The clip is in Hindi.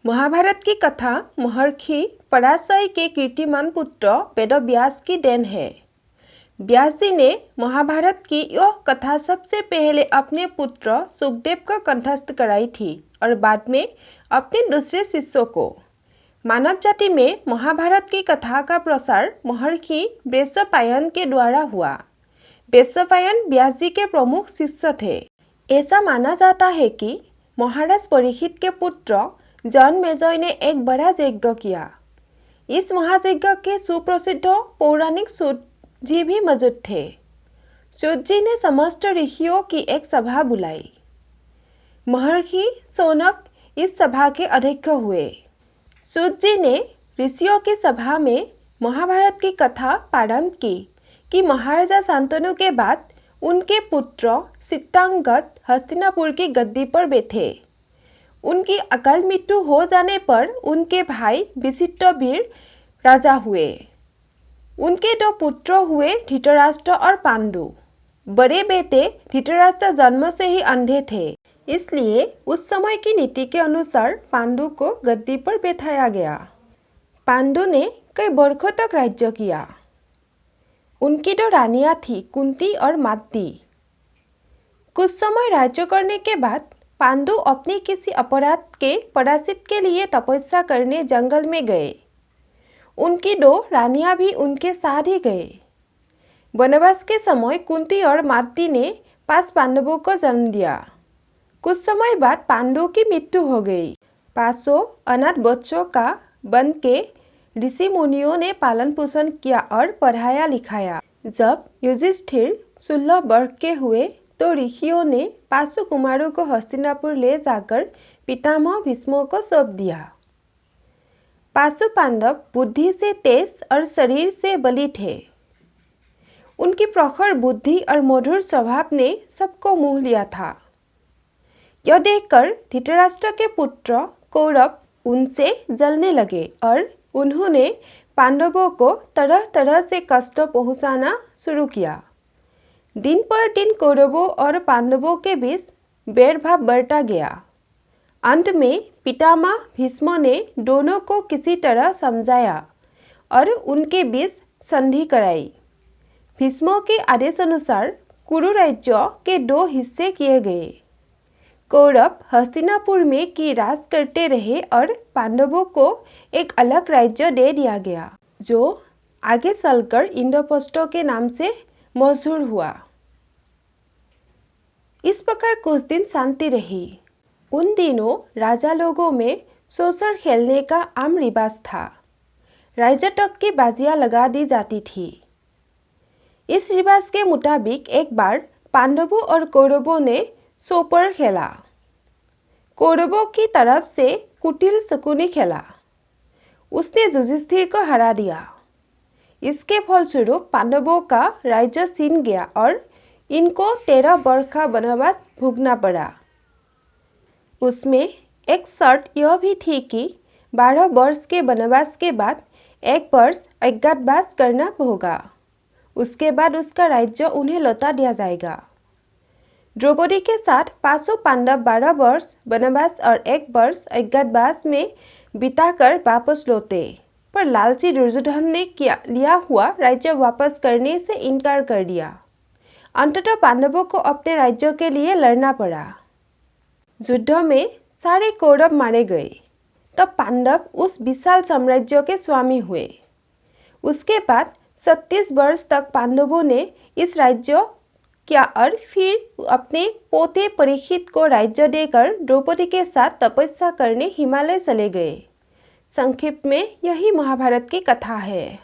महाभारत की कथा महर्षि पराशर के कीर्तिमान पुत्र वेद व्यास की देन है। व्यास जी ने महाभारत की यह कथा सबसे पहले अपने पुत्र सुखदेव को कंठस्थ कराई थी और बाद में अपने दूसरे शिष्यों को। मानव जाति में महाभारत की कथा का प्रसार महर्षि वैशंपायन के द्वारा हुआ। वैशंपायन व्यास जी के प्रमुख शिष्य थे। ऐसा माना जाता है कि महाराज परीक्षित के पुत्र जन्मेजय ने एक बड़ा यज्ञ किया। इस महायज्ञ के सुप्रसिद्ध पौराणिक सूत जी भी मौजूद थे। सूत जी ने समस्त ऋषियों की एक सभा बुलाई। महर्षि शौनक इस सभा के अध्यक्ष हुए। सूत जी ने ऋषियों की सभा में महाभारत की कथा प्रारंभ की कि महाराजा शांतनु के बाद उनके पुत्र चित्रांगद हस्तिनापुर की गद्दी पर बैठे। उनकी अकाल मृत्यु हो जाने पर उनके भाई विचित्रवीर राजा हुए। उनके दो पुत्र हुए धृतराष्ट्र और पांडु। बड़े बेटे धृतराष्ट्र जन्म से ही अंधे थे, इसलिए उस समय की नीति के अनुसार पांडु को गद्दी पर बैठाया गया। पांडु ने कई वर्षों तक राज्य किया। उनकी दो रानियां थी, कुंती और माद्री। कुछ समय राज्य करने के बाद पांडु अपने किसी अपराध के प्रायश्चित के लिए तपस्या करने जंगल में गए। उनकी दो रानियां भी उनके साथ ही गए। वनवास के समय कुंती और माद्री ने 5 पांडवों को जन्म दिया। कुछ समय बाद पांडु की मृत्यु हो गई। 500 अनाथ बच्चों का बन के ऋषि मुनियों ने पालन पोषण किया और पढ़ाया लिखाया। जब युधिष्ठिर 16 वर्ष के हुए तो ऋषियों ने 500 कुमारों को हस्तिनापुर ले जाकर पितामह भीष्म को सौंप दिया। 500 पांडव बुद्धि से तेज और शरीर से बली थे। उनकी प्रखर बुद्धि और मधुर स्वभाव ने सबको मोह लिया था। यह देखकर धृतराष्ट्र के पुत्र कौरव उनसे जलने लगे और उन्होंने पांडवों को तरह तरह से कष्ट पहुंचाना शुरू किया। दिन पर दिन कौरवों और पांडवों के बीच बैरभाव बढ़ता गया। अंत में पितामह भीष्म ने दोनों को किसी तरह समझाया और उनके बीच संधि कराई। भीष्म के आदेश अनुसार कुरु राज्य के 2 हिस्से किए गए। कौरव हस्तिनापुर में की राज करते रहे और पांडवों को एक अलग राज्य दे दिया गया, जो आगे चलकर इंद्रप्रस्थ के नाम से मशहूर हुआ। इस प्रकार कुछ दिन शांति रही। उन दिनों राजा लोगों में सोसर खेलने का आम रिवाज था। राज्य तक की बाजियां लगा दी जाती थी। इस रिवाज के मुताबिक एक बार पांडवों और कौरवों ने सोपर खेला। कौरवों की तरफ से कुटिल शकुनी खेला। उसने युधिष्ठिर को हरा दिया। इसके फलस्वरूप पांडवों का राज्य छीन गया और इनको 13 वर्ष का वनवास भोगना पड़ा। उसमें एक शर्त यह भी थी कि 12 वर्ष के वनवास के बाद 1 वर्ष अज्ञातवास करना होगा। उसके बाद उसका राज्य उन्हें लौटा दिया जाएगा। द्रौपदी के साथ 500 पांडव 12 वर्ष वनवास और 1 वर्ष अज्ञातवास में बिताकर वापस लौटे, पर लालची दुर्योधन ने लिया हुआ राज्य वापस करने से इनकार कर दिया। अंततः पांडवों को अपने राज्य के लिए लड़ना पड़ा। युद्ध में सारे कौरव मारे गए। तब पांडव उस विशाल साम्राज्य के स्वामी हुए। उसके बाद 36 वर्ष तक पांडवों ने इस राज्य किया और फिर अपने पोते परीक्षित को राज्य देकर द्रौपदी के साथ तपस्या करने हिमालय चले गए। संक्षिप्त में यही महाभारत की कथा है।